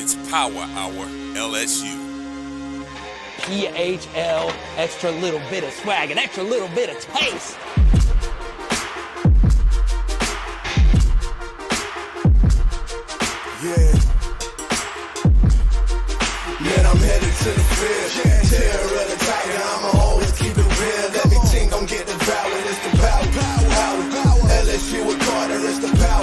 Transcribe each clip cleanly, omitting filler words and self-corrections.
It's Power Hour LSU. PHL, extra little bit of swag, an extra little bit of taste. Yeah. Man, I'm headed to the field. Terror of the tiger, I'ma always keep it real. Everything gon' get devoured, it's the power. LSU with Carter, it's the power.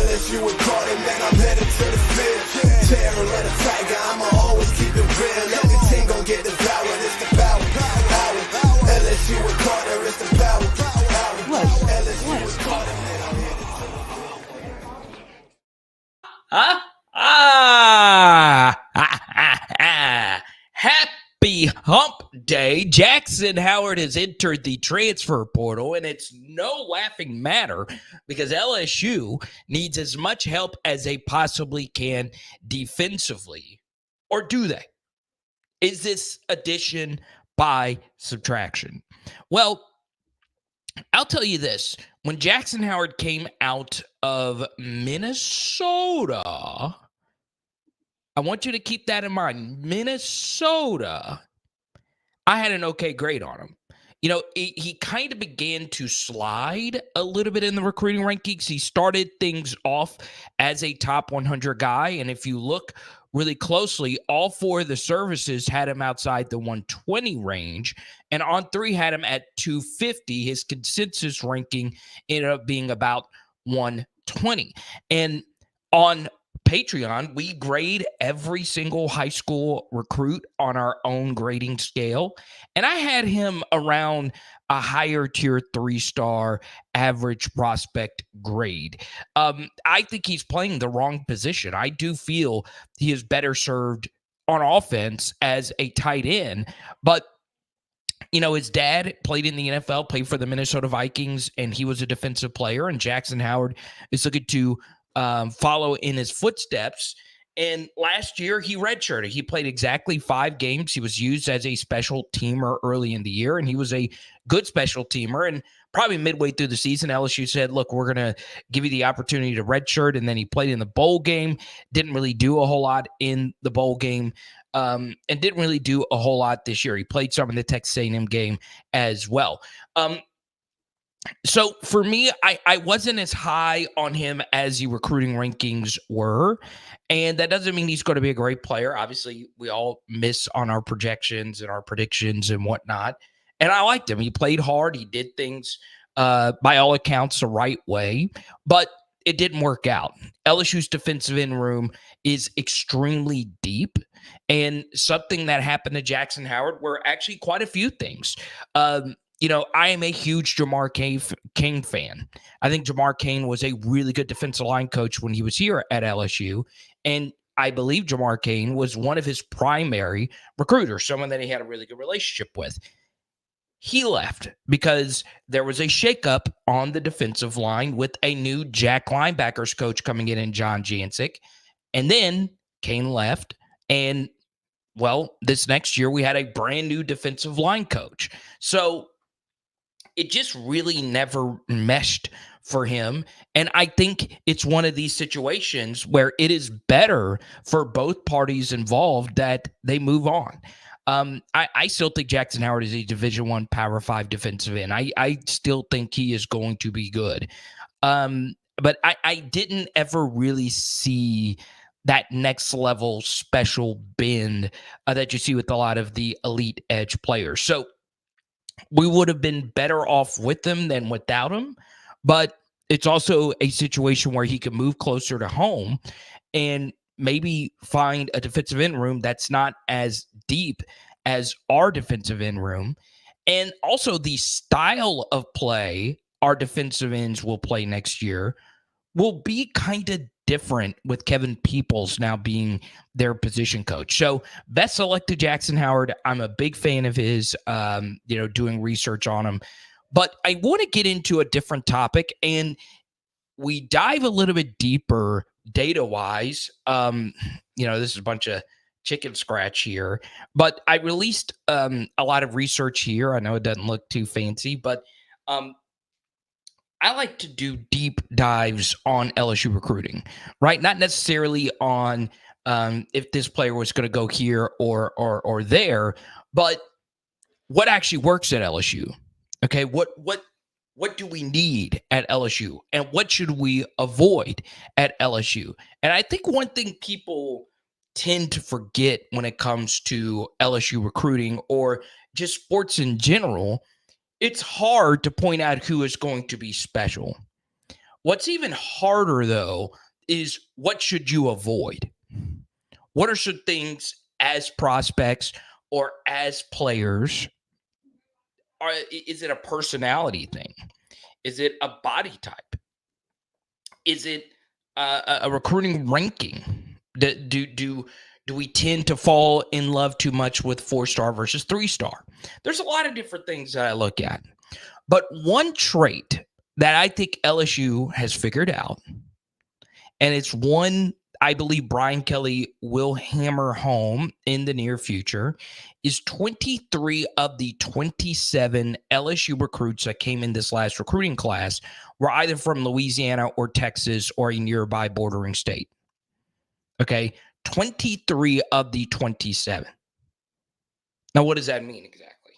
LSU with Carter, man, I'm headed to the field. Terror of the tiger, I'ma always keep it real. Everything gon' get devoured, it's the power. LSU with Carter, it's the power. LSU with Carter, man, I'm headed to the field. Happy hump day. Jackson Howard has entered the transfer portal, and it's no laughing matter because LSU needs as much help as they possibly can defensively. Or do they? Is this addition by subtraction? Well, I'll tell you this. When Jackson Howard came out of Minnesota, I want you to keep that in mind. Minnesota, I had an okay grade on him. You know, he kind of began to slide a little bit in the recruiting rankings. He started things off as a top 100 guy, and if you look really closely, all four of the services had him outside the 120 range, and On Three had him at 250. His consensus ranking ended up being about 120. And on Patreon, we grade every single high school recruit on our own grading scale, and I had him around a higher tier 3-star average prospect grade. I think he's playing the wrong position. I do feel he is better served on offense as a tight end, but you know, his dad played in the NFL, played for the Minnesota Vikings, and he was a defensive player, and Jackson Howard is looking to follow in his footsteps. And last year, he redshirted. He played exactly 5 games. He was used as a special teamer early in the year, and he was a good special teamer. And probably midway through the season, LSU said, look, we're going to give you the opportunity to redshirt. And then he played in the bowl game, didn't really do a whole lot in the bowl game, and didn't really do a whole lot this year. He played some in the Texas A&M game as well. So for me, I wasn't as high on him as the recruiting rankings were. And that doesn't mean he's going to be a great player. Obviously, we all miss on our projections and our predictions and whatnot. And I liked him. He played hard. He did things, by all accounts, the right way. But it didn't work out. LSU's defensive end room is extremely deep. And something that happened to Jackson Howard were actually quite a few things. You know, I am a huge Jamar Cain fan. I think Jamar Cain was a really good defensive line coach when he was here at LSU. And I believe Jamar Cain was one of his primary recruiters, someone that he had a really good relationship with. He left because there was a shakeup on the defensive line with a new Jack linebackers coach coming in John Jancic. And then Cain left. And, well, this next year we had a brand new defensive line coach. So it just really never meshed for him. And I think it's one of these situations where it is better for both parties involved that they move on. I still think Jackson Howard is a Division I Power 5 defensive end. I still think he is going to be good. But I didn't ever really see that next level special bend that you see with a lot of the elite edge players. So we would have been better off with him than without him, but it's also a situation where he can move closer to home and maybe find a defensive end room that's not as deep as our defensive end room. And also the style of play our defensive ends will play next year will be kind of different with Kevin Peoples now being their position coach. So best selected Jackson Howard. I'm a big fan of his, doing research on him. But I want to get into a different topic, and we dive a little bit deeper data-wise. This is a bunch of chicken scratch here, but I released a lot of research here. I know it doesn't look too fancy, but I I like to do deep dives on LSU recruiting, right? Not necessarily on if this player was going to go here or there, but what actually works at LSU. Okay, what do we need at LSU, and what should we avoid at LSU? And I think one thing people tend to forget when it comes to LSU recruiting or just sports in general, it's hard to point out who is going to be special. What's even harder, though, is what should you avoid? What are some things as prospects or as players? Is it a personality thing? Is it a body type? Is it a recruiting ranking? Do we tend to fall in love too much with 4-star versus 3-star? There's a lot of different things that I look at. But one trait that I think LSU has figured out, and it's one I believe Brian Kelly will hammer home in the near future, is 23 of the 27 LSU recruits that came in this last recruiting class were either from Louisiana or Texas or a nearby bordering state. Okay, 23 of the 27. Now, what does that mean exactly?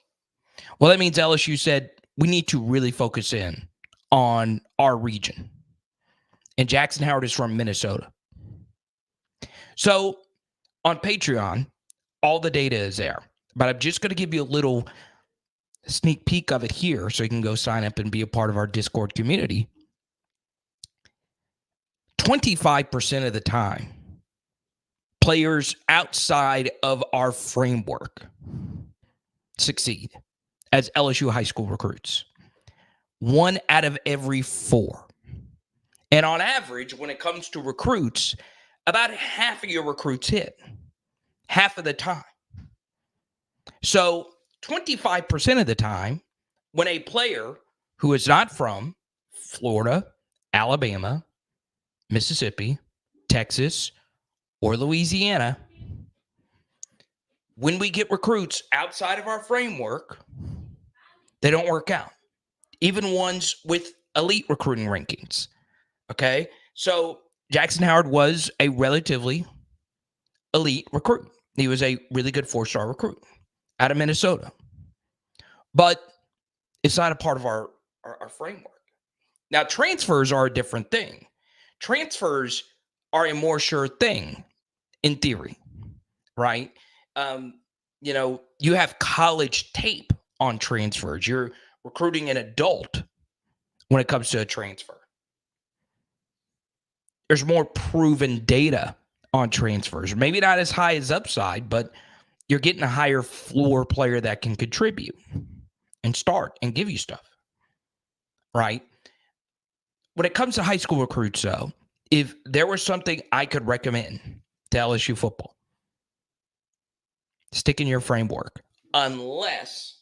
Well, that means LSU said we need to really focus in on our region. And JAXON Howard is from Minnesota. So on Patreon, all the data is there. But I'm just going to give you a little sneak peek of it here so you can go sign up and be a part of our Discord community. 25% of the time, players outside of our framework succeed as LSU high school recruits. 1 out of every 4. And on average, when it comes to recruits, about half of your recruits hit. Half of the time. So 25% of the time, when a player who is not from Florida, Alabama, Mississippi, Texas, or Louisiana, when we get recruits outside of our framework, they don't work out. Even ones with elite recruiting rankings. Okay? So JAXON Howard was a relatively elite recruit. He was a really good 4-star recruit out of Minnesota. But it's not a part of our framework. Now, transfers are a different thing. Transfers are a more sure thing in theory, right? You have college tape on transfers. You're recruiting an adult when it comes to a transfer. There's more proven data on transfers. Maybe not as high as upside, but you're getting a higher floor player that can contribute and start and give you stuff, right? When it comes to high school recruits, though, if there was something I could recommend to LSU football, stick in your framework, unless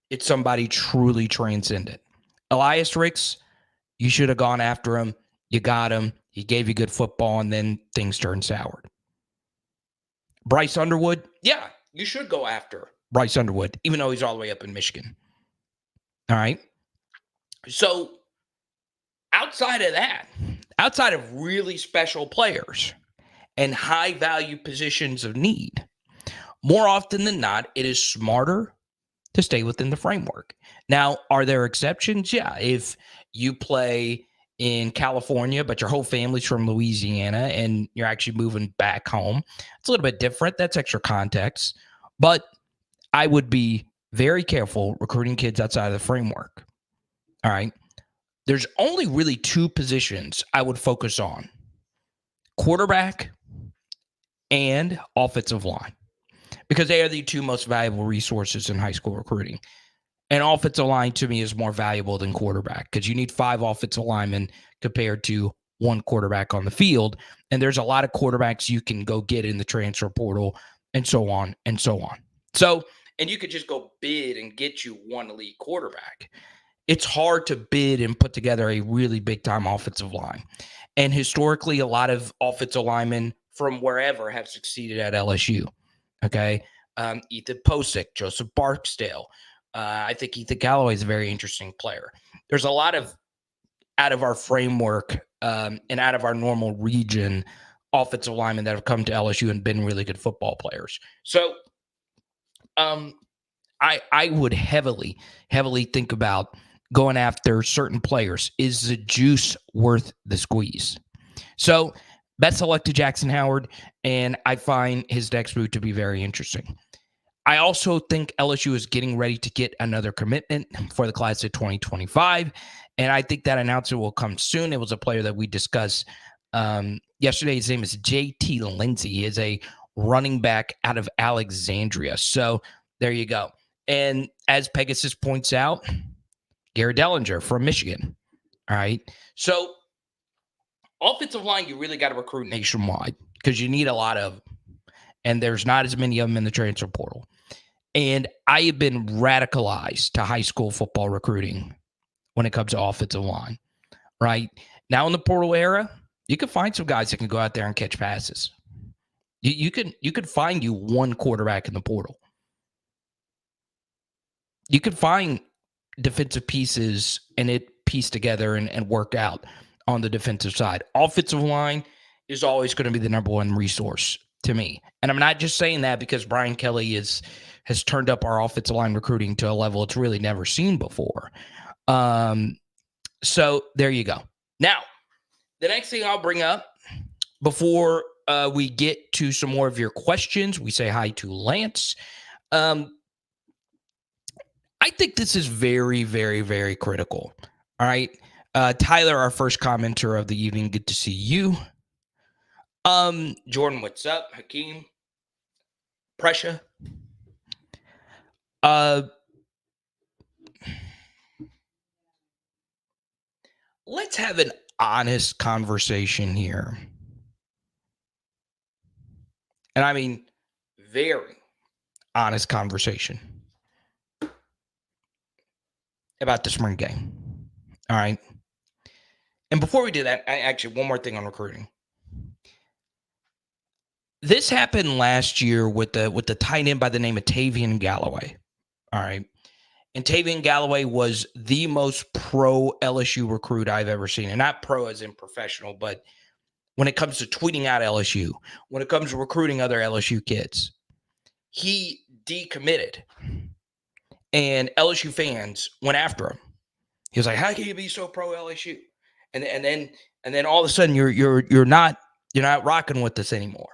it's somebody truly transcendent. Elias Ricks, you should have gone after him. You got him. He gave you good football, and then things turned sour. Bryce Underwood, yeah, you should go after Bryce Underwood, even though he's all the way up in Michigan. All right? So outside of that, outside of really special players and high-value positions of need, more often than not, it is smarter to stay within the framework. Now, are there exceptions? Yeah. If you play in California, but your whole family's from Louisiana and you're actually moving back home, it's a little bit different. That's extra context. But I would be very careful recruiting kids outside of the framework. All right. There's only really 2 positions I would focus on: quarterback and offensive line, because they are the 2 most valuable resources in high school recruiting. And offensive line to me is more valuable than quarterback, because you need 5 offensive linemen compared to 1 quarterback on the field. And there's a lot of quarterbacks you can go get in the transfer portal and so on and so on. So, and you could just go bid and get you 1 elite quarterback. It's hard to bid and put together a really big time offensive line. And historically, a lot of offensive linemen from wherever have succeeded at LSU. Okay. Ethan Posick, Joseph Barksdale. I think Ethan Callaway is a very interesting player. There's a lot of out of our framework and out of our normal region offensive linemen that have come to LSU and been really good football players. So I would heavily think about going after certain players. Is the juice worth the squeeze? So bet selected Jackson Howard, and I find his next move to be very interesting. I also think LSU is getting ready to get another commitment for the class of 2025, and I think that announcement will come soon. It was a player that we discussed yesterday. His name is J.T. Lindsey. He is a running back out of Alexandria. So there you go. And as Pegasus points out, Garrett Dellinger from Michigan. All right. So offensive line, you really got to recruit nationwide because you need a lot of them. And there's not as many of them in the transfer portal. And I have been radicalized to high school football recruiting when it comes to offensive line, right? Now in the portal era, you can find some guys that can go out there and catch passes. You could find you one quarterback in the portal. You could find defensive pieces and it piece together and work out on the defensive side. Offensive line is always going to be the number one resource to me. And I'm not just saying that because Brian Kelly has turned up our offensive line recruiting to a level it's really never seen before. So there you go. Now, the next thing I'll bring up before we get to some more of your questions, we say hi to Lance. I think this is very, very, very critical. All right. Tyler, our first commenter of the evening, good to see you. Jordan, what's up? Hakeem, Pressure. Let's have an honest conversation here. And I mean, very honest conversation about the spring game. All right. And before we do that, one more thing on recruiting. This happened last year with the tight end by the name of Tavian Galloway. All right. And Tavian Galloway was the most pro LSU recruit I've ever seen. And not pro as in professional, but when it comes to tweeting out LSU, when it comes to recruiting other LSU kids, he decommitted. And LSU fans went after him. He was like, "How can you be so pro LSU?" And then all of a sudden you're not rocking with us anymore.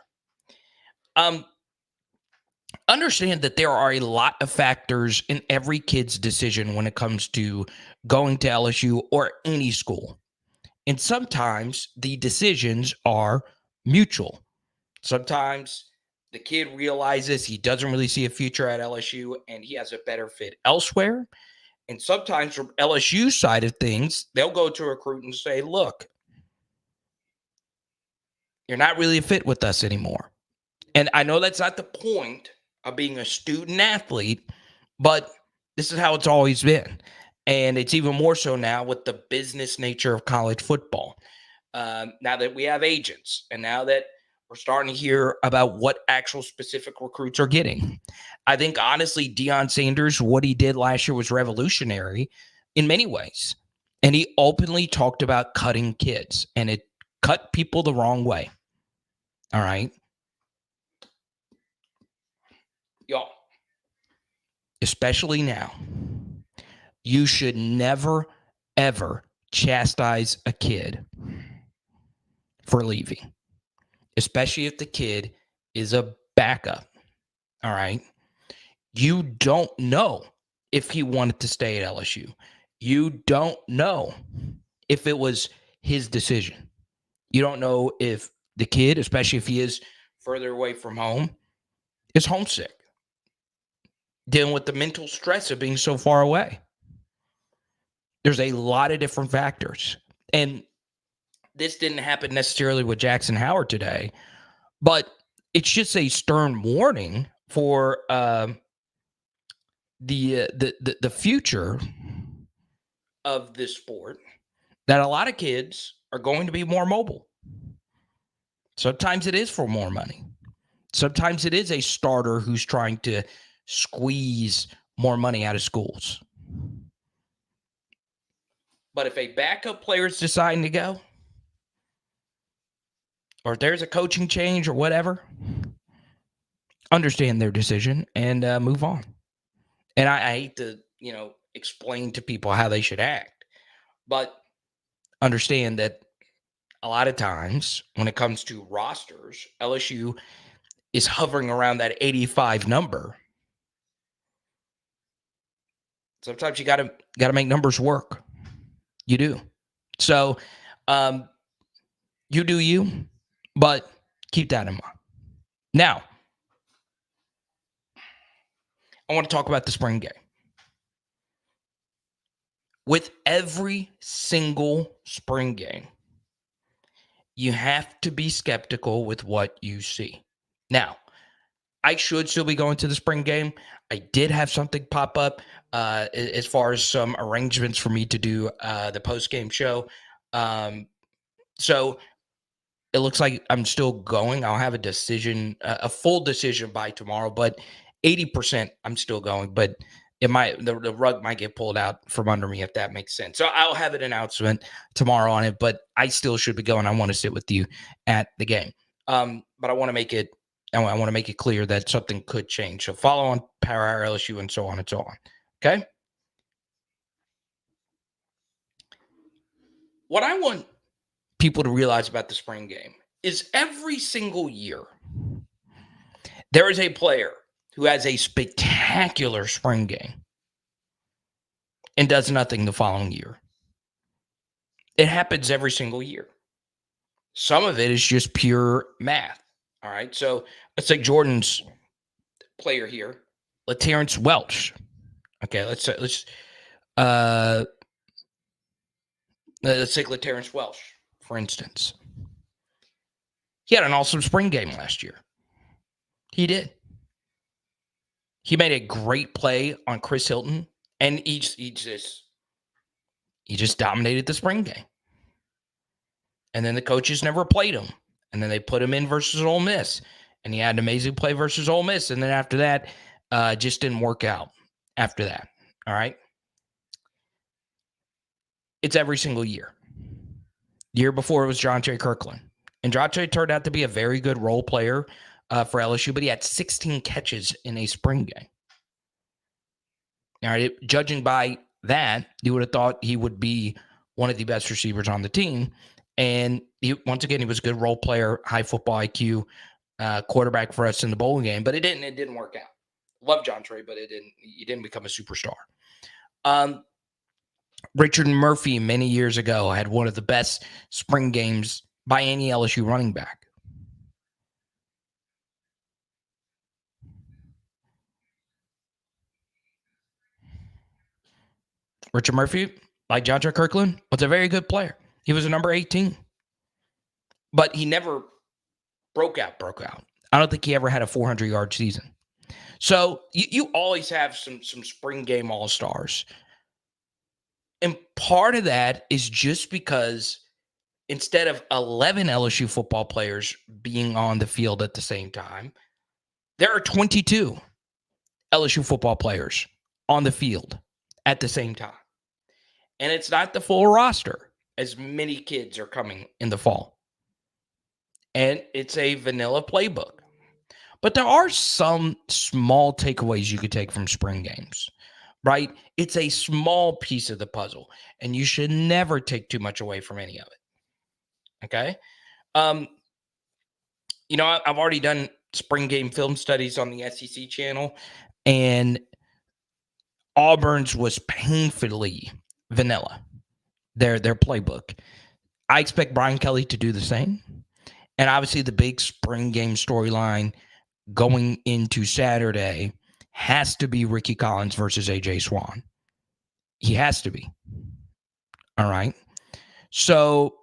Understand that there are a lot of factors in every kid's decision when it comes to going to LSU or any school. And sometimes the decisions are mutual. Sometimes the kid realizes he doesn't really see a future at LSU and he has a better fit elsewhere. And sometimes from LSU side of things, they'll go to a recruit and say, "Look, you're not really a fit with us anymore." And I know that's not the point of being a student athlete, but this is how it's always been. And it's even more so now with the business nature of college football. Now that we have agents and now that we're starting to hear about what actual specific recruits are getting. I think, honestly, Deion Sanders, what he did last year was revolutionary in many ways. And he openly talked about cutting kids, and it cut people the wrong way. All right. Y'all, especially now, you should never, ever chastise a kid for leaving, especially if the kid is a backup. All right. You don't know if he wanted to stay at LSU. You don't know if it was his decision. You don't know if the kid, especially if he is further away from home, is homesick, dealing with the mental stress of being so far away. There's a lot of different factors. And this didn't happen necessarily with Jackson Howard today, but it's just a stern warning for the future of this sport, that a lot of kids are going to be more mobile. Sometimes it is for more money. Sometimes it is a starter who's trying to squeeze more money out of schools. But if a backup player is deciding to go, or if there's a coaching change or whatever, understand their decision and move on. And I hate to, explain to people how they should act, but understand that a lot of times when it comes to rosters, LSU is hovering around that 85 number. Sometimes you gotta make numbers work. You do. So you do you, but keep that in mind. Now, I want to talk about the spring game. With every single spring game, you have to be skeptical with what you see. Now, I should still be going to the spring game. I did have something pop up as far as some arrangements for me to do the post-game show. So it looks like I'm still going. I'll have a decision, a full decision by tomorrow, but 80% I'm still going. But the rug might get pulled out from under me, if that makes sense. So I'll have an announcement tomorrow on it, but I still should be going. I want to sit with you at the game. But I want to make it clear that something could change. So follow on Power Hour LSU and so on and so on. Okay? What I want people to realize about the spring game is every single year there is a player who has a spectacular spring game and does nothing the following year. It happens every single year. Some of it is just pure math. All right. So let's take Jordan's player here, Terrence Welch. Okay, let's take Terrence Welch, for instance. He had an awesome spring game last year. He did. He made a great play on Chris Hilton, and he just dominated the spring game. And then the coaches never played him, and then they put him in versus Ole Miss, and he had an amazing play versus Ole Miss. And then after that, just didn't work out. After that, all right. It's every single year. The year before it was John J. Kirkland, and John J. turned out to be a very good role player for LSU, but he had 16 catches in a spring game. All right, judging by that, you would have thought he would be one of the best receivers on the team. And once again, he was a good role player, high football IQ, quarterback for us in the bowl game. But it didn't work out. Love John Trey, but he didn't become a superstar. Richard Murphy many years ago had one of the best spring games by any LSU running back. Richard Murphy, like John J. Kirkland, was a very good player. He was a number 18. But he never broke out. I don't think he ever had a 400-yard season. So you always have some spring game all-stars. And part of that is just because instead of 11 LSU football players being on the field at the same time, there are 22 LSU football players on the field at the same time. And it's not the full roster, as many kids are coming in the fall. And it's a vanilla playbook. But there are some small takeaways you could take from spring games, right? It's a small piece of the puzzle, and you should never take too much away from any of it. Okay? I've already done spring game film studies on the SEC channel, and Auburn's was painfully vanilla, their playbook. I expect Brian Kelly to do the same. And obviously the big spring game storyline going into Saturday has to be Ricky Collins versus AJ Swan. He has to be. All right. So,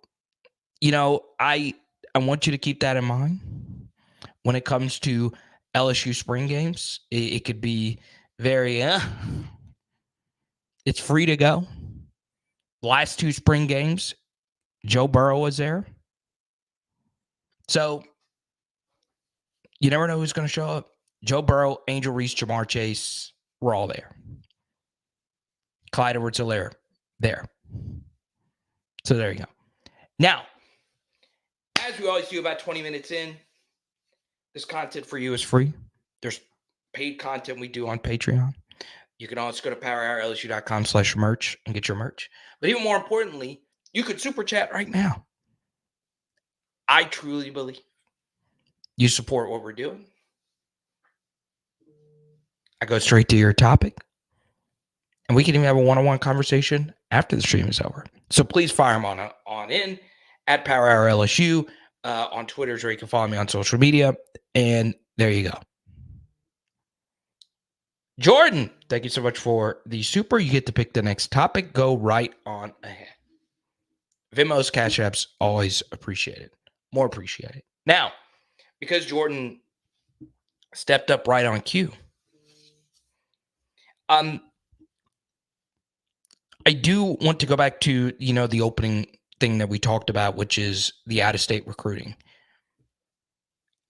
I want you to keep that in mind when it comes to LSU spring games. It could be very, it's free to go. Last two spring games, Joe Burrow was there. So you never know who's going to show up. Joe Burrow, Angel Reese, Jamar Chase, we're all there. Clyde Edwards-Helaire, there. So there you go. Now, as we always do about 20 minutes in, this content for you is free. There's paid content we do on Patreon. You can also go to powerhourlsu.com/merch and get your merch. But even more importantly, you could super chat right now. I truly believe you support what we're doing. I go straight to your topic. And we can even have a one-on-one conversation after the stream is over. So please fire them on in at Power Hour LSU on Twitter, where you can follow me on social media. And there you go. Jordan, thank you so much for the super. You get to pick the next topic. Go right on ahead. Venmo's, Cash Apps, always appreciated. More appreciated. Now, because Jordan stepped up right on cue, I do want to go back to, the opening thing that we talked about, which is the out-of-state recruiting.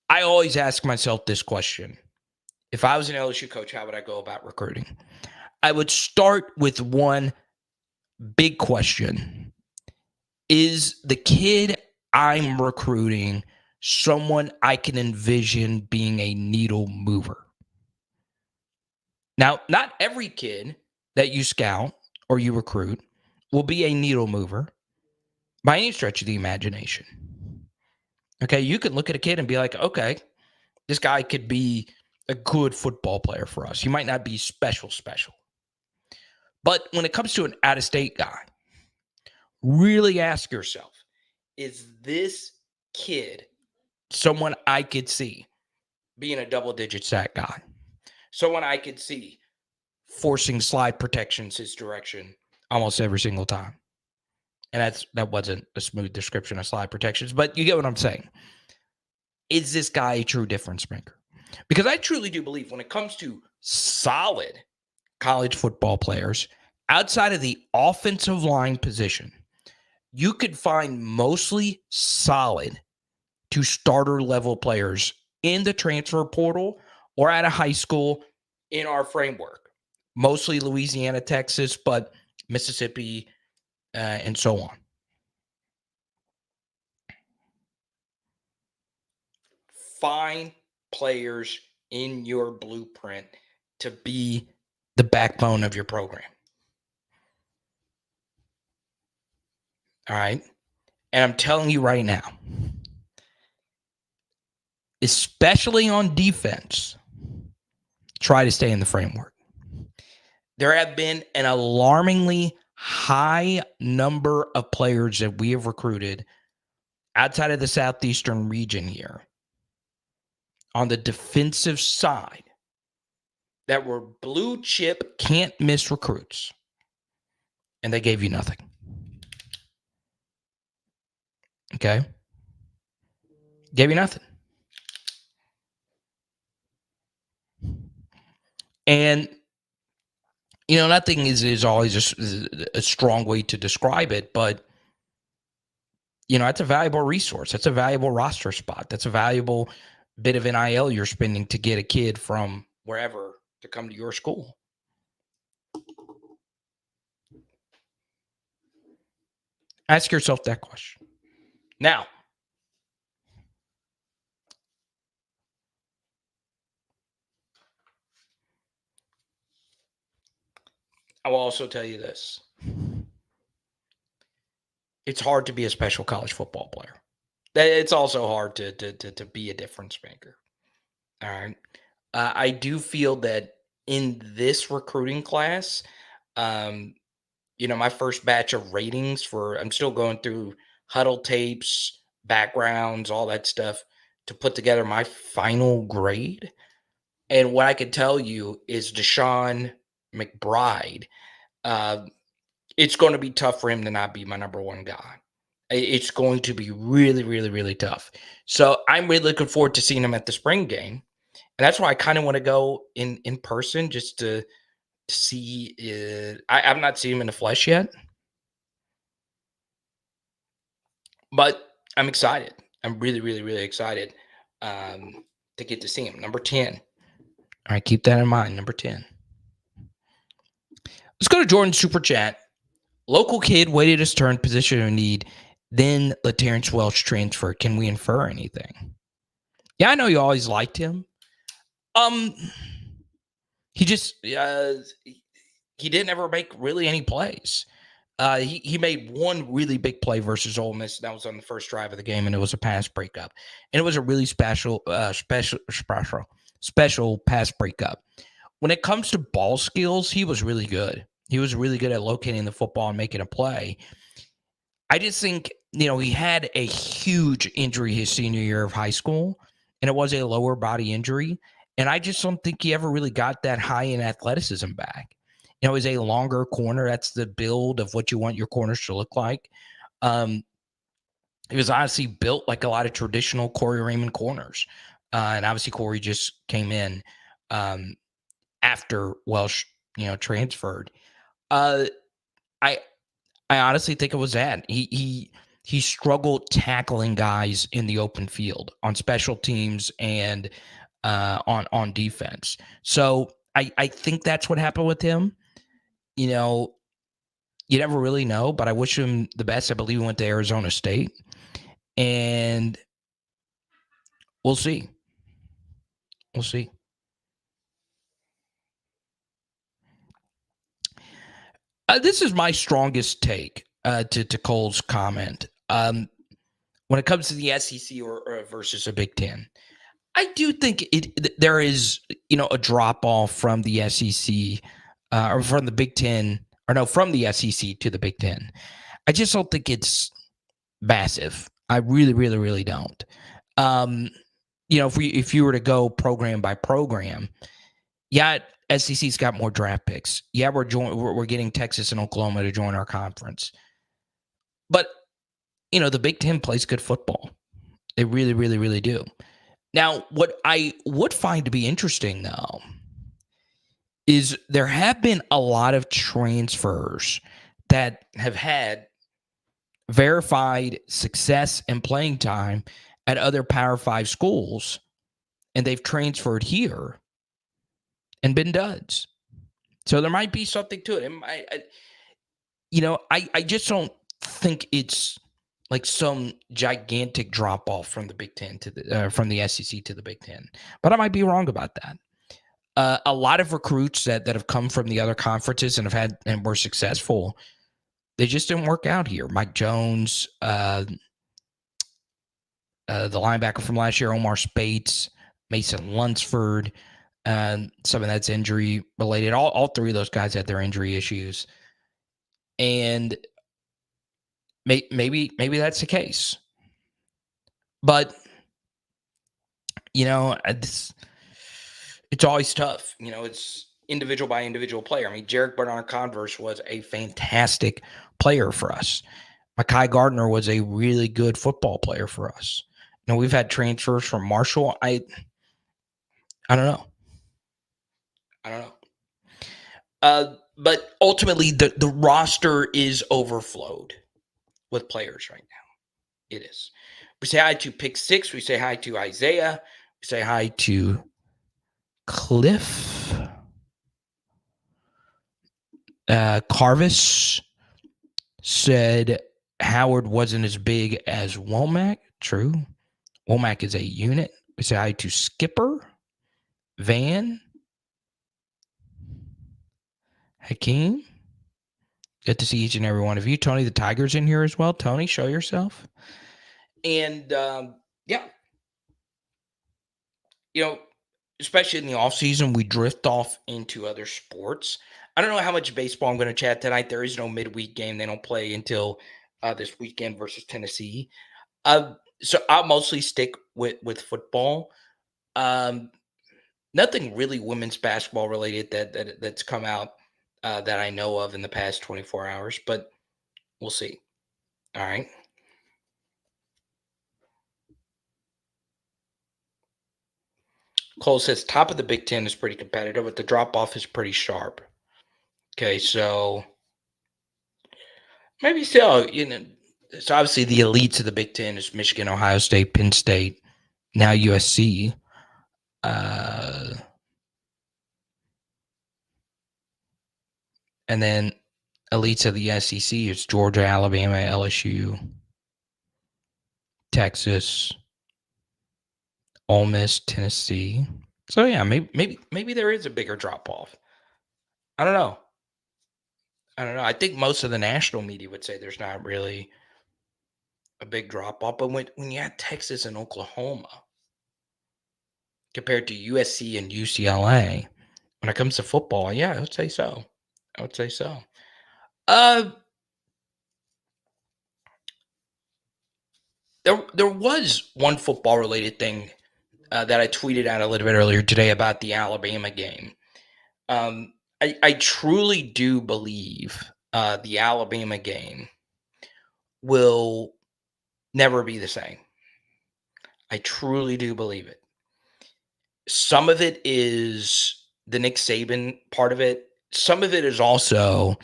I always ask myself this question. If I was an LSU coach, how would I go about recruiting? I would start with one big question. Is the kid I'm recruiting someone I can envision being a needle mover? Now, not every kid that you scout or you recruit will be a needle mover by any stretch of the imagination. Okay, you can look at a kid and be like, okay, this guy could be a good football player for us. He might not be special. But when it comes to an out-of-state guy, really ask yourself, is this kid someone I could see being a double-digit sack guy? Someone I could see forcing slide protections his direction almost every single time. And that wasn't a smooth description of slide protections, but you get what I'm saying. Is this guy a true difference maker? Because I truly do believe when it comes to solid college football players, outside of the offensive line position, you could find mostly solid to starter level players in the transfer portal or at a high school in our framework. Mostly Louisiana, Texas, but Mississippi, and so on. Find players in your blueprint to be the backbone of your program. All right? And I'm telling you right now, especially on defense, try to stay in the framework. There have been an alarmingly high number of players that we have recruited outside of the southeastern region here on the defensive side that were blue chip, can't miss recruits, and they gave you nothing. Okay? Gave you nothing. And nothing is always a strong way to describe it, but that's a valuable resource. That's a valuable roster spot. That's a valuable bit of NIL you're spending to get a kid from wherever to come to your school. Ask yourself that question. Now, I will also tell you this. It's hard to be a special college football player. It's also hard to be a difference maker. All right. I do feel that in this recruiting class, my first batch of ratings I'm still going through huddle tapes, backgrounds, all that stuff to put together my final grade. And what I could tell you is Deshaun McBride, it's going to be tough for him to not be my number one guy. It's going to be really, really, really tough. So I'm really looking forward to seeing him at the spring game. And that's why I kind of want to go in person just to see. I've not seen him in the flesh yet. But I'm excited. I'm really, really, really excited to get to see him. Number 10. All right, keep that in mind. Number 10. Let's go to Jordan's Super Chat. Local kid waited his turn, position of need. Then LaTerrence Welch transferred. Can we infer anything? Yeah, I know you always liked him. He just he didn't ever make really any plays. He made one really big play versus Ole Miss. That was on the first drive of the game, and it was a pass breakup. And it was a really special pass breakup. When it comes to ball skills, he was really good. He was really good at locating the football and making a play. I just think, he had a huge injury his senior year of high school, and it was a lower body injury. And I just don't think he ever really got that high in athleticism back. He's a longer corner. That's the build of what you want your corners to look like. He was honestly built like a lot of traditional Corey Raymond corners. And obviously Corey just came in after Welsh, transferred. I honestly think it was that. He struggled tackling guys in the open field on special teams and on defense. So I think that's what happened with him. You never really know, but I wish him the best. I believe he went to Arizona State. And we'll see. We'll see. This is my strongest take to Cole's comment. When it comes to the SEC or versus a Big Ten, I do think there is, a drop off from the SEC or from the Big Ten, or no, from the SEC to the Big Ten. I just don't think it's massive. I really, really, really don't. If you were to go program by program, yeah, SEC's got more draft picks. Yeah, we're getting Texas and Oklahoma to join our conference. But, the Big Ten plays good football. They really, really, really do. Now, what I would find to be interesting, though, is there have been a lot of transfers that have had verified success and playing time at other Power 5 schools, and they've transferred here and been duds. So there might be something to it. I just don't think it's like some gigantic drop off from the Big Ten to from the SEC to the Big Ten, but I might be wrong about that. A lot of recruits that have come from the other conferences and have had and were successful, they just didn't work out here. Mike Jones, the linebacker from last year, Omar Spates, Mason Lunsford, some of that's injury related. All three of those guys had their injury issues, and maybe that's the case. But it's always tough. It's individual by individual player. I mean, Jarek Bernard-Converse was a fantastic player for us. Mekhi Gardner was a really good football player for us. We've had transfers from Marshall. I don't know. But ultimately, the roster is overflowed with players right now. It is. We say hi to Pick Six. We say hi to Isaiah. We say hi to Cliff. Carvis said Howard wasn't as big as Womack. True. Womack is a unit. We say hi to Skipper. Van. Hakeem. Good to see each and every one of you. Tony the Tiger's in here as well. Tony, show yourself. And, especially in the offseason, we drift off into other sports. I don't know how much baseball I'm going to chat tonight. There is no midweek game. They don't play until this weekend versus Tennessee. So I'll mostly stick with football. Nothing really women's basketball related that's come out that I know of in the past 24 hours, but we'll see. All right. Cole says top of the Big Ten is pretty competitive, but the drop-off is pretty sharp. Okay, so maybe so. So obviously the elites of the Big Ten is Michigan, Ohio State, Penn State, now USC. And then elites of the SEC. It's Georgia, Alabama, LSU, Texas, Ole Miss, Tennessee. So yeah, maybe there is a bigger drop off. I don't know. I think most of the national media would say there's not really a big drop off, but when you add Texas and Oklahoma compared to USC and UCLA, when it comes to football, yeah, I would say so. Uh, there was one football related thing that I tweeted out a little bit earlier today about the Alabama game. I truly do believe the Alabama game will never be the same. I truly do believe it. Some of it is the Nick Saban part of it. Some of it is also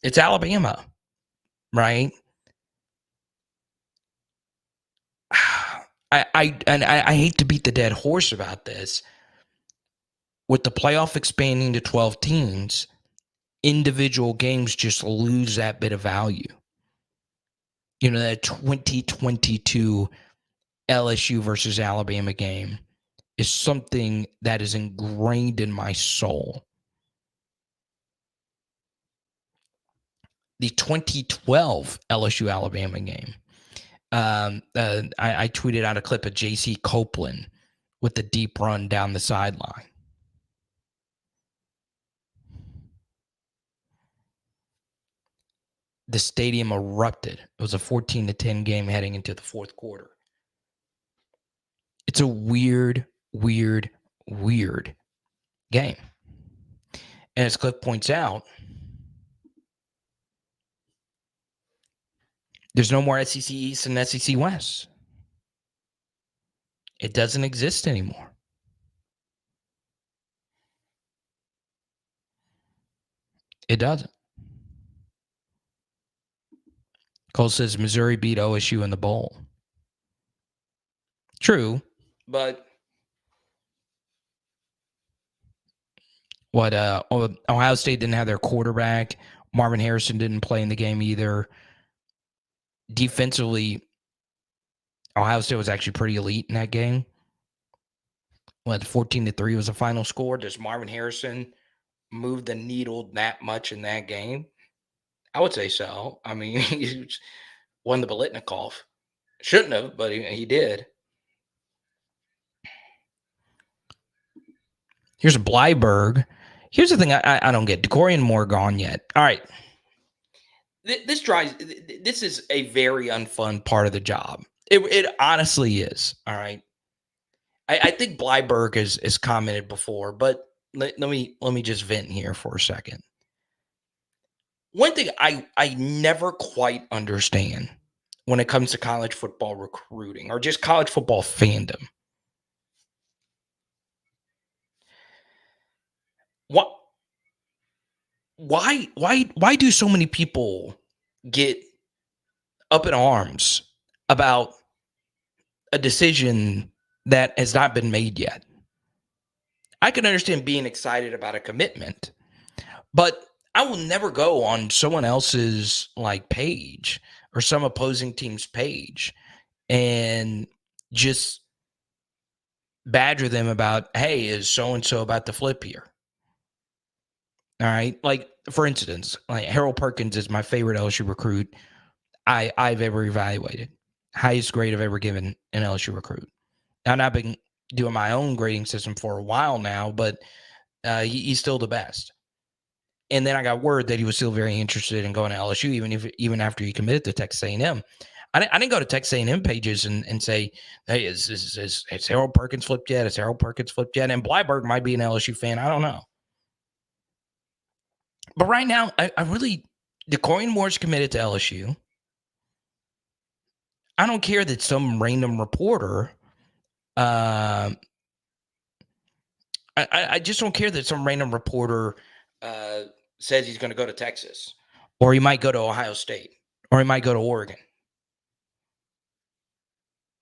it's Alabama, right? I hate to beat the dead horse about this. With the playoff expanding to 12 teams, individual games just lose that bit of value. You know, that 2022 LSU versus Alabama game is something that is ingrained in my soul. The 2012 LSU Alabama game, I tweeted out a clip of J.C. Copeland with the deep run down the sideline. The stadium erupted. It was a 14-10 game heading into the fourth quarter. It's a weird game. And as Cliff points out, there's no more SEC East and SEC West. It doesn't exist anymore. It doesn't. Cole says Missouri beat OSU in the bowl. True, but Ohio State didn't have their quarterback. Marvin Harrison didn't play in the game either. Defensively, Ohio State was actually pretty elite in that game. 14-3 was the final score. Does Marvin Harrison move the needle that much in that game? I would say so. I mean, he won the Biletnikoff. Shouldn't have, but he did. Here's Blyberg. Here's the thing I don't get. Decorian Moore gone yet. All right. This is a very unfun part of the job. It honestly is. All right. I think Blyberg has commented before, but let me just vent here for a second. One thing I never quite understand when it comes to college football recruiting or just college football fandom. Why do so many people get up in arms about a decision that has not been made yet? I can understand being excited about a commitment, but I will never go on someone else's page or some opposing team's page and just badger them about, hey, is so-and-so about to flip here? All right. For instance, Harold Perkins is my favorite LSU recruit I've ever evaluated. Highest grade I've ever given an LSU recruit. And I've been doing my own grading system for a while now, but he's still the best. And then I got word that he was still very interested in going to LSU, even after he committed to Texas A&M. I didn't go to Texas A&M pages and say, hey, is Harold Perkins flipped yet? Is Harold Perkins flipped yet? And Blyberg might be an LSU fan. I don't know. But right now, Decorian Moore's committed to LSU. I don't care that some random reporter, I just don't care that some random reporter says he's going to go to Texas, or he might go to Ohio State, or he might go to Oregon.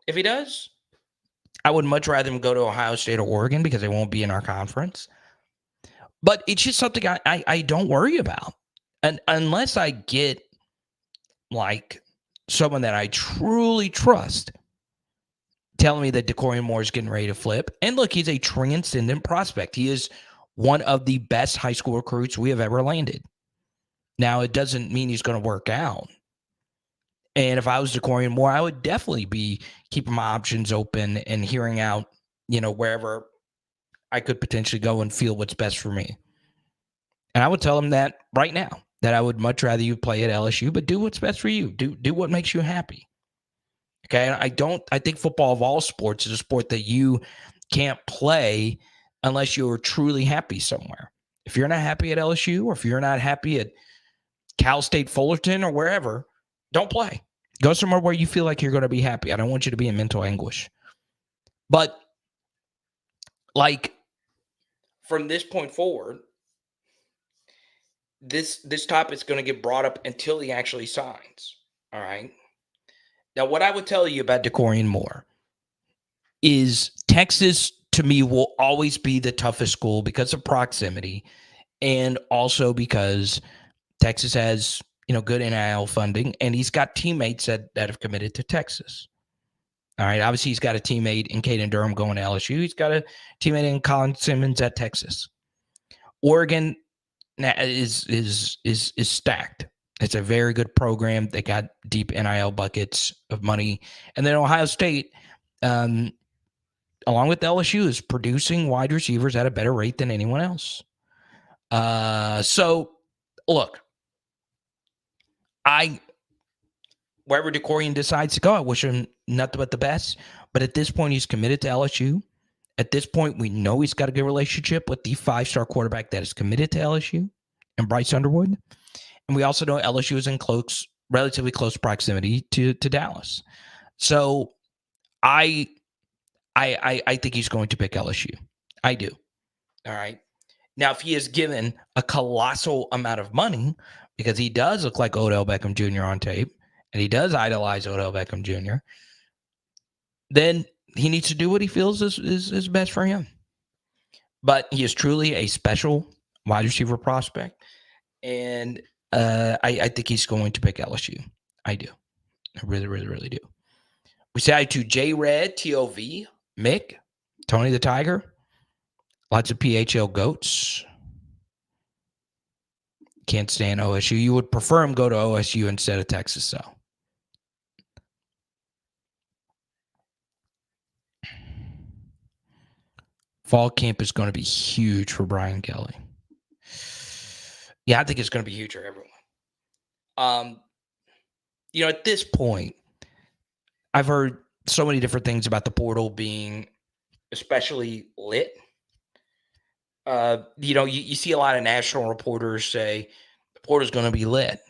If he does, I would much rather him go to Ohio State or Oregon because they won't be in our conference. But it's just something I don't worry about. And unless I get like someone that I truly trust telling me that Decorian Moore is getting ready to flip. And look, he's a transcendent prospect. He is one of the best high school recruits we have ever landed. Now, it doesn't mean he's going to work out. And if I was Decorian Moore, I would definitely be keeping my options open and hearing out, wherever I could potentially go and feel what's best for me. And I would tell him that right now, that I would much rather you play at LSU, but do what's best for you. Do what makes you happy. Okay. I think football of all sports is a sport that you can't play unless you're truly happy somewhere. If you're not happy at LSU, or if you're not happy at Cal State Fullerton or wherever, don't play. Go somewhere where you feel like you're going to be happy. I don't want you to be in mental anguish. But like from this point forward, this topic's going to get brought up until he actually signs. All right. Now, what I would tell you about Decorian Moore is Texas, to me, will always be the toughest school because of proximity, and also because Texas has, good NIL funding, and he's got teammates that have committed to Texas. All right. Obviously, he's got a teammate in Caden Durham going to LSU. He's got a teammate in Colin Simmons at Texas. Oregon is stacked. It's a very good program. They got deep NIL buckets of money. And then Ohio State, along with LSU, is producing wide receivers at a better rate than anyone else. So, look, wherever Decorian decides to go, I wish him nothing but the best. But at this point, he's committed to LSU. At this point, we know he's got a good relationship with the 5-star quarterback that is committed to LSU, and Bryce Underwood. And we also know LSU is in relatively close proximity to Dallas. So I think he's going to pick LSU. I do. All right. Now, if he is given a colossal amount of money, because he does look like Odell Beckham Jr. on tape, and he does idolize Odell Beckham Jr., then he needs to do what he feels is best for him. But he is truly a special wide receiver prospect. And I think he's going to pick LSU. I do. I really, really, really do. We say hi to J Red, TOV, Mick, Tony the Tiger, lots of PHL goats. Can't stand OSU. You would prefer him go to OSU instead of Texas, though. Fall camp is going to be huge for Brian Kelly. Yeah, I think it's going to be huge for everyone. At this point, I've heard so many different things about the portal being especially lit. You see a lot of national reporters say the portal is going to be lit.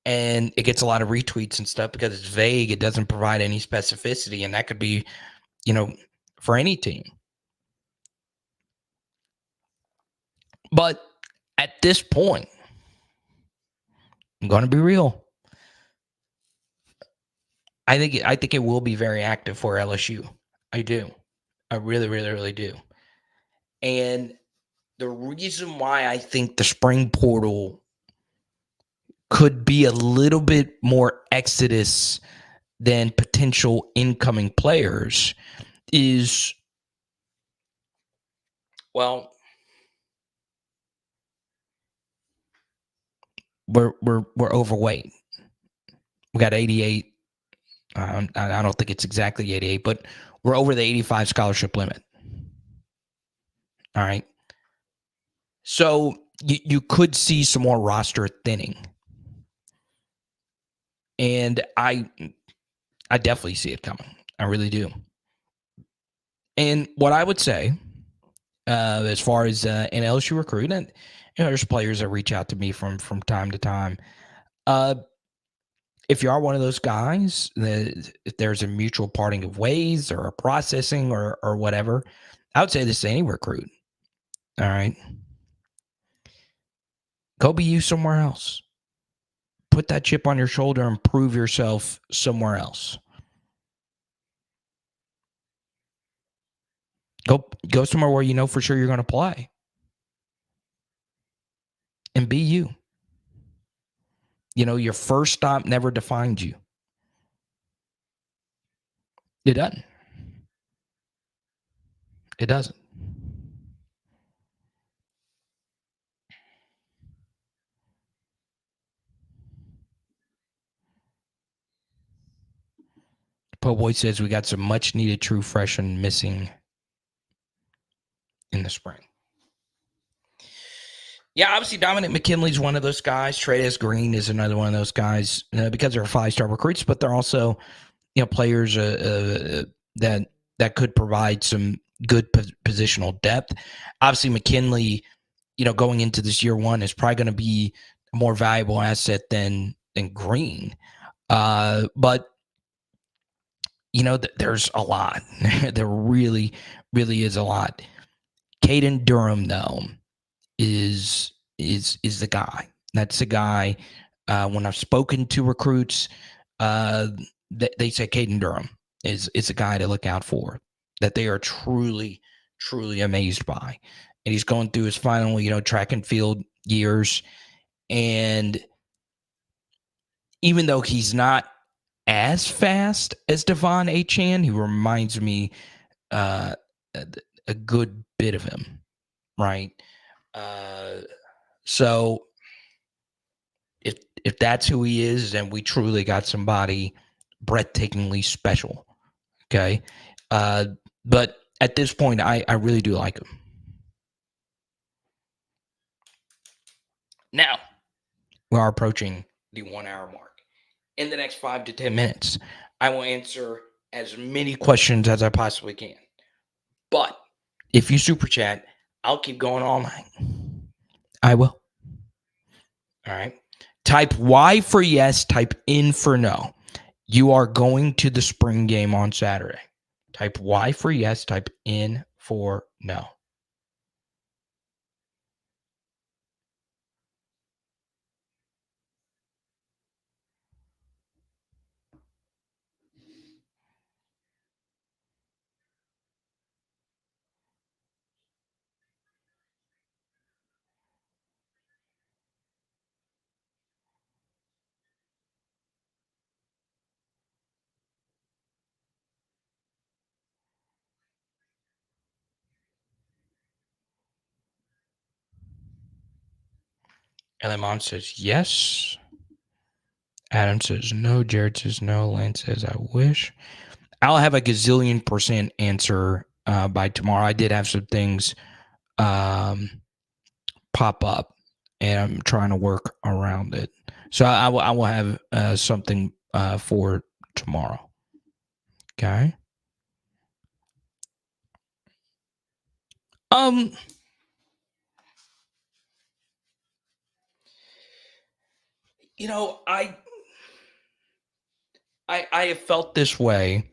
And it gets a lot of retweets and stuff because it's vague. It doesn't provide any specificity. And that could be, for any team. But at this point, I'm going to be real. I think it will be very active for LSU. I do. I really, really, really do. And the reason why I think the spring portal could be a little bit more exodus than potential incoming players is, well, we're overweight. We got 88. I don't think it's exactly 88, but we're over the 85 scholarship limit. All right. So you could see some more roster thinning. And I definitely see it coming. I really do. And what I would say, as far as an LSU recruit, and there's players that reach out to me from time to time. If you are one of those guys, if there's a mutual parting of ways or a processing or whatever, I would say this to any recruit. All right. Go be you somewhere else. Put that chip on your shoulder and prove yourself somewhere else. Go somewhere where you know for sure you're going to play. and be you. Your first stop never defined you. It doesn't. It doesn't. Po Boy says we got some much needed true freshmen missing in the spring. Yeah, obviously Dominic McKinley's one of those guys. Treyas Green is another one of those guys because they're 5-star recruits, but they're also players that could provide some good positional depth. Obviously McKinley, going into this year one is probably going to be a more valuable asset than Green. But there's a lot. There really, really is a lot. Caden Durham, though, is the guy. That's the guy. When I've spoken to recruits, they say Caden Durham is a guy to look out for. That they are truly, truly amazed by, and he's going through his final, track and field years, and even though he's not as fast as Devon Achane, he reminds me a good bit of him, right? So if that's who he is, then we truly got somebody breathtakingly special. Okay. But at this point, I really do like him. Now, we are approaching the 1 hour mark. In the next 5 to 10 minutes, I will answer as many questions as I possibly can. But if you super chat, I'll keep going all night. I will. All right. Type Y for yes, type in for no. You are going to the spring game on Saturday. Type Y for yes, type in for no. Elamon says yes. Adam says no. Jared says no. Lance says I wish. I'll have a gazillion % answer by tomorrow. I did have some things pop up, and I'm trying to work around it. So I will have something for tomorrow. Okay. I have felt this way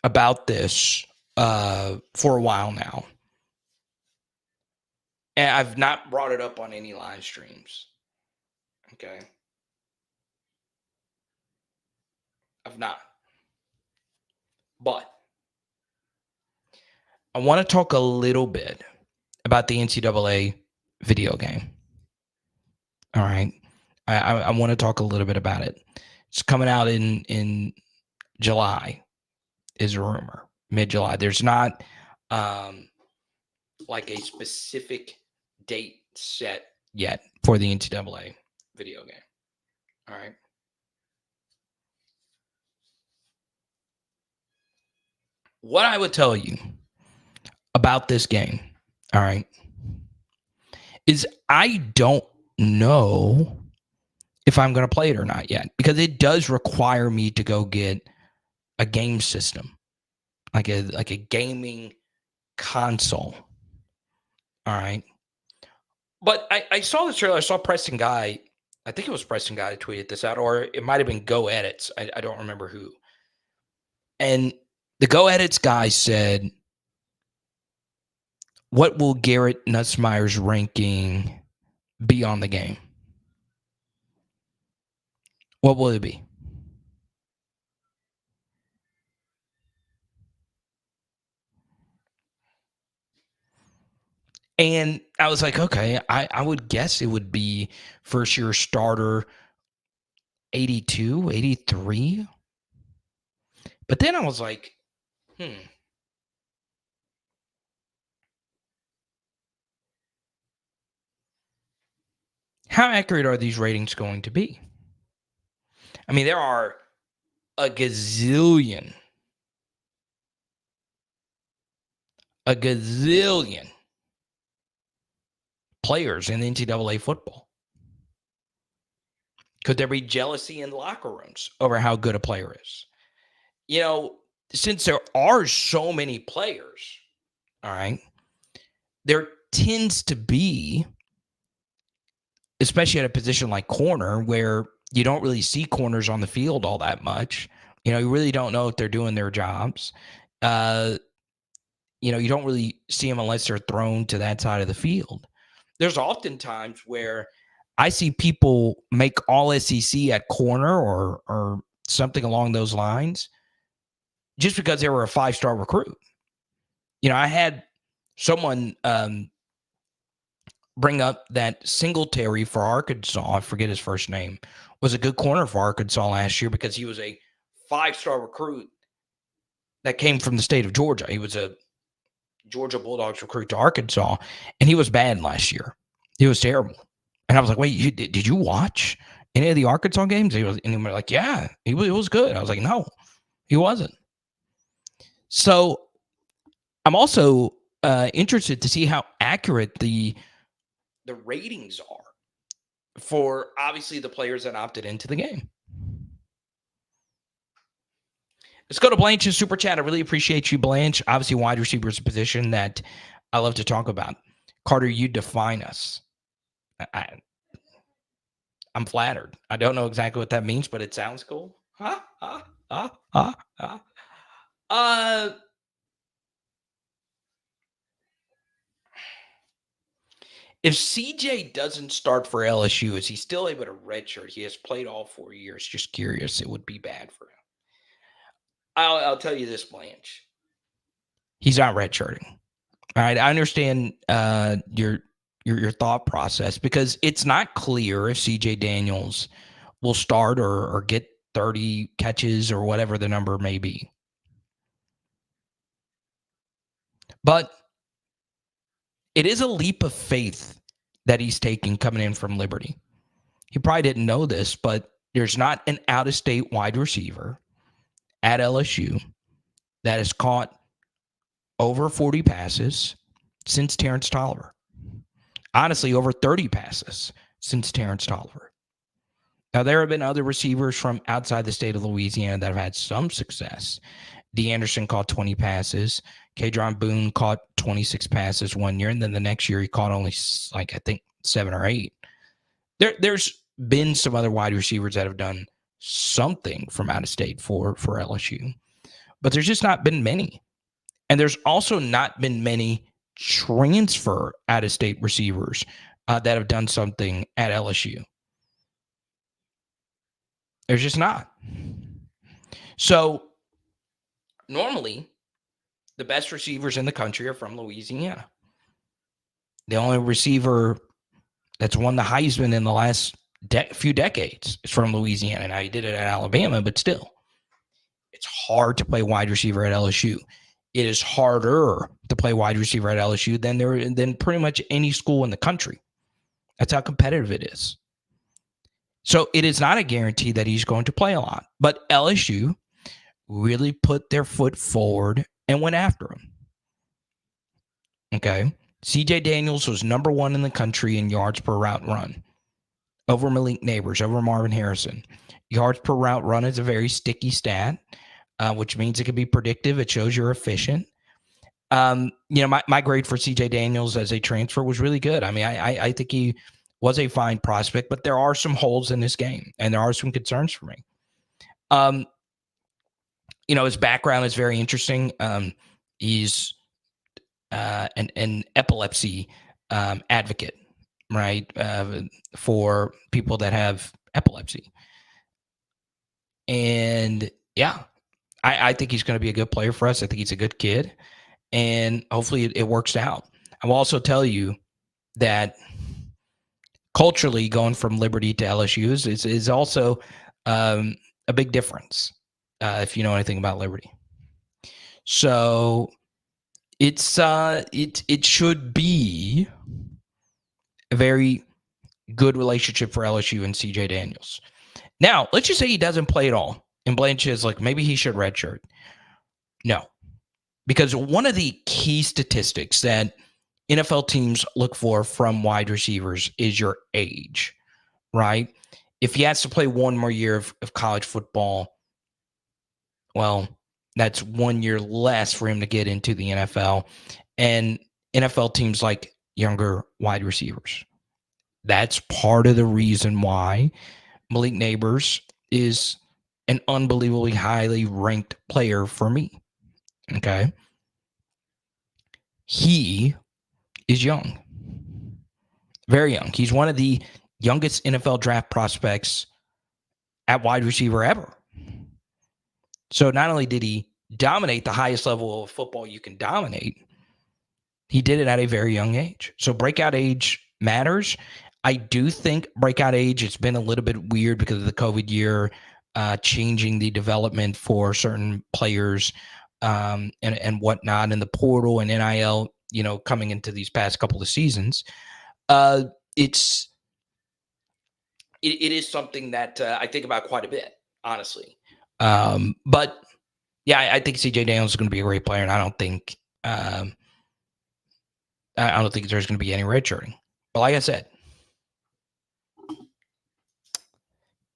about this for a while now. And I've not brought it up on any live streams. Okay. I've not. But I want to talk a little bit about the NCAA video game. All right. I want to talk a little bit about it. It's coming out in July, is a rumor. Mid-July. There's not like a specific date set yet for the NCAA video game. All right. What I would tell you about this game, all right, is I don't know if I'm going to play it or not yet, because it does require me to go get a game system, like a gaming console. All right. But I saw this earlier. I saw Preston Guy. I think it was Preston Guy that tweeted this out, or it might have been Go Edits. I don't remember who. And the Go Edits guy said, what will Garrett Nussmeier's ranking be on the game? What will it be? And I was like, okay, I would guess it would be first year starter 82, 83. But then I was like, how accurate are these ratings going to be? I mean, there are a gazillion players in NCAA football. Could there be jealousy in locker rooms over how good a player is? You know, since there are so many players, all right, there tends to be, especially at a position like corner, where you don't really see corners on the field all that much. You know, you really don't know if they're doing their jobs. You know, you don't really see them unless they're thrown to that side of the field. There's often times where I see people make all SEC at corner or something along those lines just because they were a 5-star recruit. You know, I had someone bring up that Singletary for Arkansas, I forget his first name, was a good corner for Arkansas last year because he was a 5-star recruit that came from the state of Georgia. He was a Georgia Bulldogs recruit to Arkansas, and he was bad last year. He was terrible. And I was like, wait, did you watch any of the Arkansas games? And he was like, yeah, he was good. I was like, no, he wasn't. So I'm also interested to see how accurate the ratings are for obviously the players that opted into the game. Let's go to Blanche's super chat. I really appreciate you, Blanche. Obviously, wide receiver is a position that I love to talk about. Carter, you define us. I'm flattered. I don't know exactly what that means, but it sounds cool. If CJ doesn't start for LSU, is he still able to redshirt? He has played all 4 years. Just curious. It would be bad for him. I'll tell you this, Blanche. He's not redshirting. All right. I understand your thought process because it's not clear if CJ Daniels will start or get 30 catches or whatever the number may be. But it is a leap of faith that he's taking coming in from Liberty. He probably didn't know this, but there's not an out-of-state wide receiver at LSU that has caught over 40 passes since Terrence Tolliver. Honestly, over 30 passes since Terrence Tolliver. Now, there have been other receivers from outside the state of Louisiana that have had some success. D. Anderson caught 20 passes. Kadron Boone caught 26 passes 1 year, and then the next year he caught only, I think, 7 or 8. There's been some other wide receivers that have done something from out of state for LSU, but there's just not been many. And there's also not been many transfer out of state receivers that have done something at LSU. There's just not. So normally, the best receivers in the country are from Louisiana. The only receiver that's won the Heisman in the last few decades is from Louisiana. Now, he did it at Alabama, but still, it's hard to play wide receiver at LSU. It is harder to play wide receiver at LSU than pretty much any school in the country. That's how competitive it is. So it is not a guarantee that he's going to play a lot. But LSU really put their foot forward and went after him. Okay. CJ Daniels was number 1 in the country in yards per route run over Malik Neighbors, over Marvin Harrison. Yards per route run is a very sticky stat, which means it can be predictive. It shows you're efficient. My grade for CJ Daniels as a transfer was really good. I mean, I think he was a fine prospect, but there are some holes in this game, and there are some concerns for me. His background is very interesting. He's an epilepsy advocate, right, for people that have epilepsy. And, yeah, I think he's going to be a good player for us. I think he's a good kid, and hopefully it works out. I will also tell you that culturally, going from Liberty to LSU is also a big difference, if you know anything about Liberty. So it should be a very good relationship for LSU and CJ Daniels. Now, let's just say he doesn't play at all, and Blanche is like, maybe he should redshirt. No, because one of the key statistics that NFL teams look for from wide receivers is your age, right? If he has to play one more year of college football, well, that's 1 year less for him to get into the NFL. And NFL teams like younger wide receivers. That's part of the reason why Malik Neighbors is an unbelievably highly ranked player for me. Okay. He is young. Very young. He's one of the youngest NFL draft prospects at wide receiver ever. So not only did he dominate the highest level of football you can dominate, he did it at a very young age. So breakout age matters. I do think breakout age, it's been a little bit weird because of the COVID year, changing the development for certain players and whatnot, and the portal and NIL, coming into these past couple of seasons. It is something that I think about quite a bit, honestly. But yeah, I think CJ Daniels is going to be a great player, and I don't think there's going to be any redshirting. But like I said,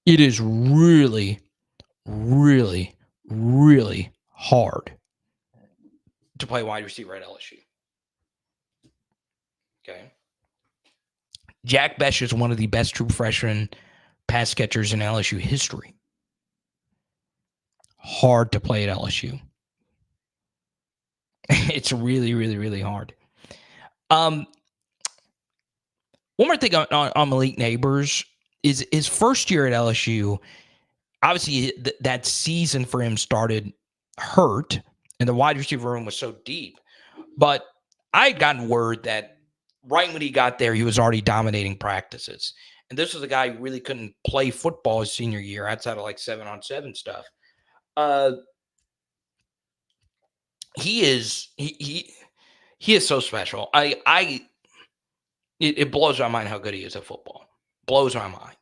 it is really, really, really hard to play wide receiver at LSU. Okay. Jack Bech is one of the best true freshman pass catchers in LSU history. Hard to play at LSU. It's really, really, really hard. One more thing on Malik Neighbors is his first year at LSU. Obviously, that season for him started hurt, and the wide receiver room was so deep. But I had gotten word that right when he got there, he was already dominating practices. And this was a guy who really couldn't play football his senior year outside of like 7-on-7 stuff. He is so special. It blows my mind how good he is at football. Blows my mind.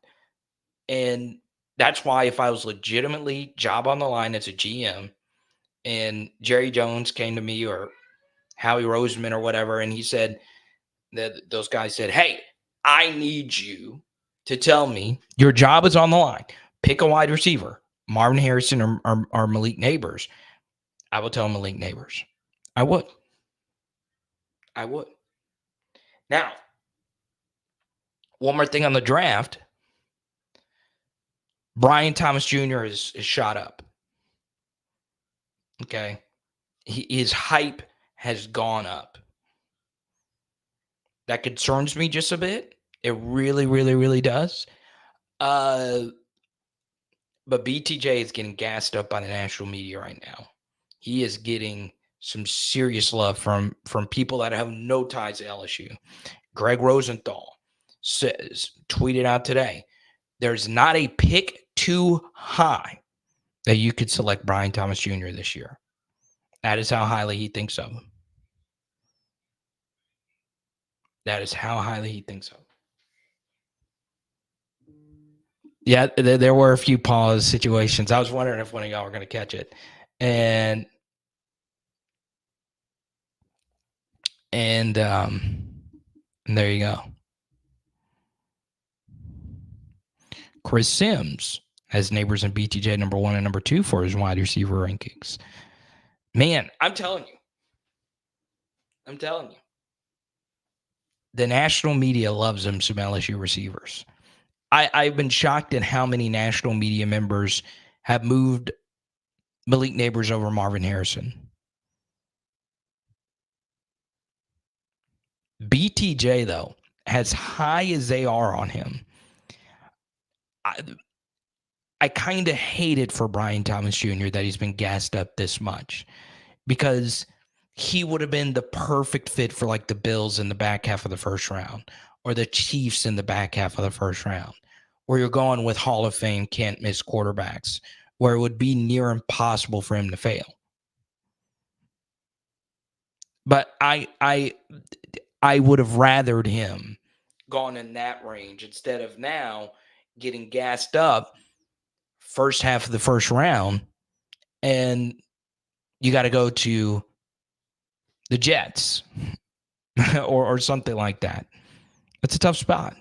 And that's why if I was legitimately job on the line as a GM and Jerry Jones came to me or Howie Roseman or whatever, and he said that those guys said, hey, I need you to tell me your job is on the line. Pick a wide receiver, Marvin Harrison or Malik Neighbors. I will tell Malik Neighbors. I would. Now, one more thing on the draft. Brian Thomas Jr. is shot up. Okay. His hype has gone up. That concerns me just a bit. It really, really, really does. But BTJ is getting gassed up by the national media right now. He is getting some serious love from people that have no ties to LSU. Greg Rosenthal tweeted out today, there's not a pick too high that you could select Brian Thomas Jr. this year. That is how highly he thinks of him. That is how highly he thinks of him. Yeah, there were a few pause situations. I was wondering if one of y'all were going to catch it. And there you go. Chris Sims has Neighbors and BTJ number 1 and number 2 for his wide receiver rankings. Man, I'm telling you. The national media loves them, some LSU receivers. I've been shocked at how many national media members have moved Malik Neighbors over Marvin Harrison. BTJ, though, as high as they are on him, I kind of hate it for Brian Thomas Jr. that he's been gassed up this much because he would have been the perfect fit for like the Bills in the back half of the first round or the Chiefs in the back half of the first round, where you're going with Hall of Fame can't miss quarterbacks, where it would be near impossible for him to fail. But I would have rathered him gone in that range instead of now getting gassed up first half of the first round, and you got to go to the Jets or something like that. That's a tough spot.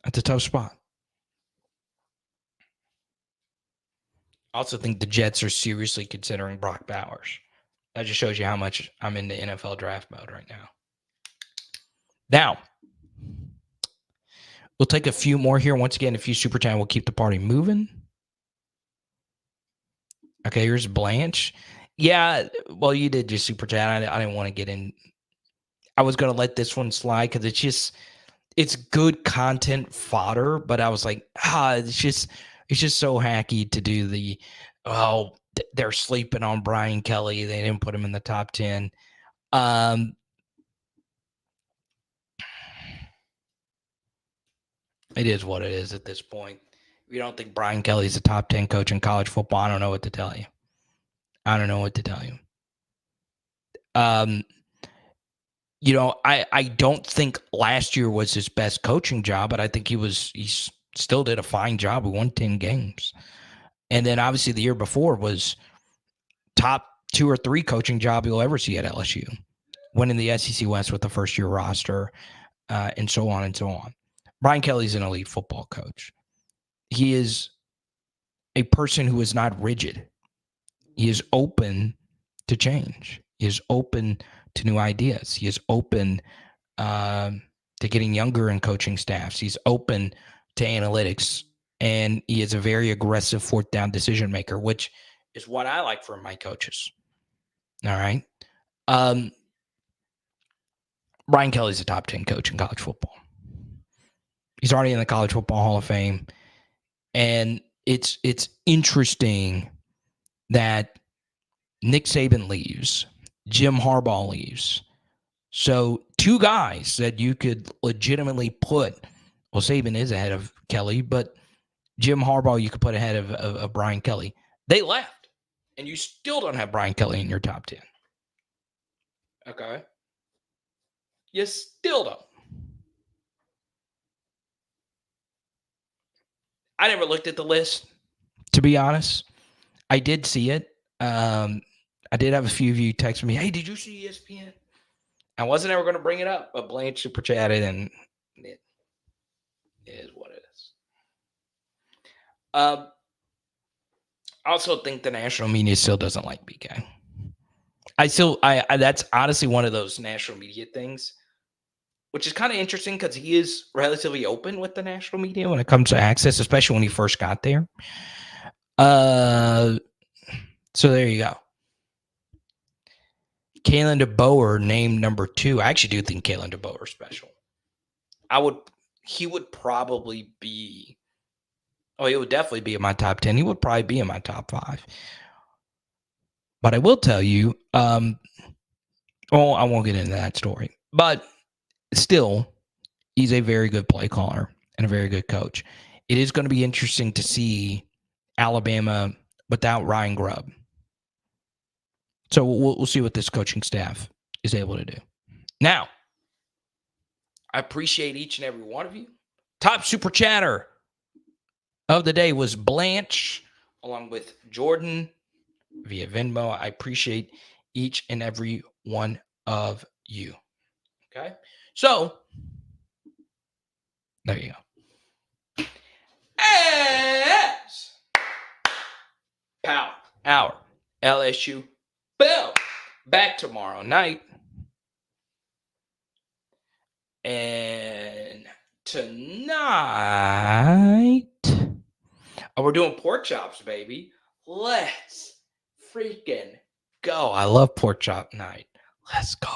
That's a tough spot. I also think the Jets are seriously considering Brock Bowers. That just shows you how much I'm in the NFL draft mode right now. Now, we'll take a few more here. Once again, a few super chat will keep the party moving. Okay, here's Blanche. Yeah, well, you did just super chat. I didn't want to get in. I was going to let this one slide because it's good content fodder, but I was like, it's just so hacky to do the, they're sleeping on Brian Kelly. They didn't put him in the top 10. It is what it is at this point. If you don't think Brian Kelly's a top 10 coach in college football, I don't know what to tell you. I don't think last year was his best coaching job, but I think he still did a fine job. We won 10 games. And then obviously the year before was top 2 or 3 coaching job you'll ever see at LSU. Winning the SEC West with the first year roster, and so on and so on. Brian Kelly's an elite football coach. He is a person who is not rigid. He is open to change. He is open to new ideas. He is open to getting younger in coaching staffs. He's open to analytics, and he is a very aggressive fourth down decision maker, which is what I like from my coaches. All right. Brian Kelly's a top 10 coach in college football. He's already in the College Football Hall of Fame. And it's interesting that Nick Saban leaves, Jim Harbaugh leaves. So 2 guys that you could legitimately put, well, Saban is ahead of Kelly, but Jim Harbaugh you could put ahead of Brian Kelly. They left, and you still don't have Brian Kelly in your top 10. Okay? You still don't. I never looked at the list, to be honest. I did see it. I did have a few of you text me, hey, did you see ESPN? I wasn't ever going to bring it up, but Blanche super chatted, and it is what it is. I also think the national media still doesn't like BK. That's honestly one of those national media things, which is kind of interesting because he is relatively open with the national media when it comes to access, especially when he first got there. So there you go. Kalen DeBoer named number 2. I actually do think Kalen DeBoer is special. He would probably be, he would definitely be in my top 10. He would probably be in my top 5. But I will tell you, I won't get into that story. But still, he's a very good play caller and a very good coach. It is going to be interesting to see Alabama without Ryan Grubb. So we'll see what this coaching staff is able to do. Now, I appreciate each and every one of you. Top super chatter of the day was Blanche, along with Jordan via Venmo. I appreciate each and every one of you. Okay? So, there you go. As Power Hour LSU Bill back tomorrow night. And tonight, we're doing pork chops, baby. Let's freaking go. I love pork chop night. Let's go.